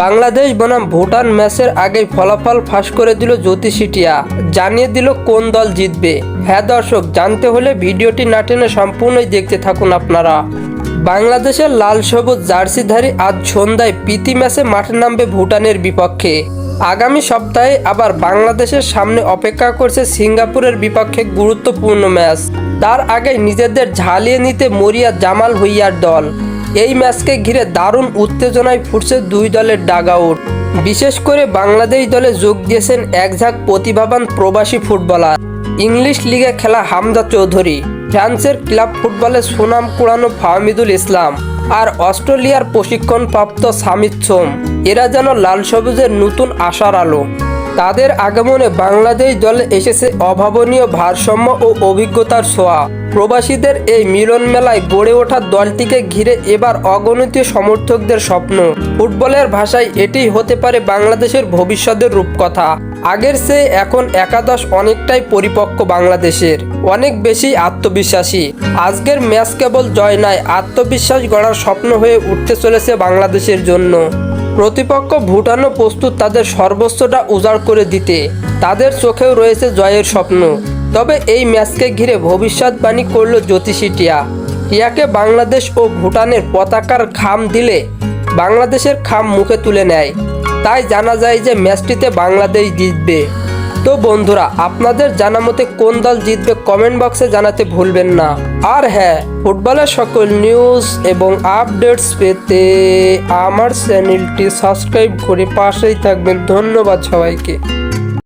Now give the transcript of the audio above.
বাংলাদেশ বনাম ভুটান ম্যাচের আগেই ফলাফল ফাঁস করে দিল জ্যোতিষী টিয়া, জানিয়ে দিল কোন দল জিতবে। হ্যাঁ দর্শক, জানতে হলে ভিডিওটি না টেনে সম্পূর্ণই দেখতে থাকুন আপনারা। বাংলাদেশের লাল সবুজ জার্সিধারী আজ সন্ধ্যায় প্রীতি ম্যাচে মাঠে নামবে ভুটানের বিপক্ষে। আগামী সপ্তাহে আবার বাংলাদেশের সামনে অপেক্ষা করছে সিঙ্গাপুরের বিপক্ষে গুরুত্বপূর্ণ ম্যাচ। তার আগে নিজেদের ঝালিয়ে নিতে মরিয়া জামাল ভুঁইয়ার দল। এই ম্যাচকে ঘিরে দারুণ উত্তেজনায় ফুটছে দুই দলের ডাগআউট। বিশেষ করে বাংলাদেশ দলে যোগ দিয়েছেন একঝাঁক প্রতিভাবান প্রবাসী ফুটবলার। ইংলিশ লিগে খেলা হামজা চৌধুরী, ফ্রান্সের ক্লাব ফুটবলে সুনাম কুড়ানো ফাহমিদুল ইসলাম, আর অস্ট্রেলিয়ার প্রশিক্ষণপ্রাপ্ত সামিদ সোম। এরা যেন লাল সবুজের নতুন আশার আলো। তাদের আগমনে বাংলাদেশ দলে এসেছে অভাবনীয় ভারসাম্য ও অভিজ্ঞতার ছোঁয়া। প্রবাসীদের এই মিলন মেলায় গড়ে ওঠা দলটিকে ঘিরে এবার অগণিত সমর্থকদের স্বপ্ন। ফুটবলের ভাষায় এটিই হতে পারে বাংলাদেশের ভবিষ্যতের রূপকথা। আগের চেয়ে এখন একাদশ অনেকটাই পরিপক্ক, বাংলাদেশের অনেক বেশি আত্মবিশ্বাসী। আজকের ম্যাচ কেবল জয় নয়, আত্মবিশ্বাস গড়ার স্বপ্ন হয়ে উঠতে চলেছে বাংলাদেশের জন্য। প্রতিপক্ষ ভুটানও প্রস্তুত তাদের সর্বোচ্চটা উজাড় করে দিতে। তাদের চোখেও রয়েছে জয়ের স্বপ্ন। তবে এই ম্যাচকে ঘিরে ভবিষ্যৎবাণী করল জ্যোতিষী টিয়া। টিয়াকে বাংলাদেশ ও ভুটানের পতাকার খাম দিলে বাংলাদেশের খাম মুখে তুলে নেয়। তাই জানা যায় যে ম্যাচটিতে বাংলাদেশ জিতবে। তো বন্ধুরা, আপনাদের জানা মতে কোন দল জিতবে কমেন্ট বক্সে জানাতে ভুলবেন না। আর হ্যাঁ, ফুটবলের সকল নিউজ এবং আপডেটস পেতে আমার চ্যানেলটি সাবস্ক্রাইব করে পাশেই থাকবেন। ধন্যবাদ সবাইকে।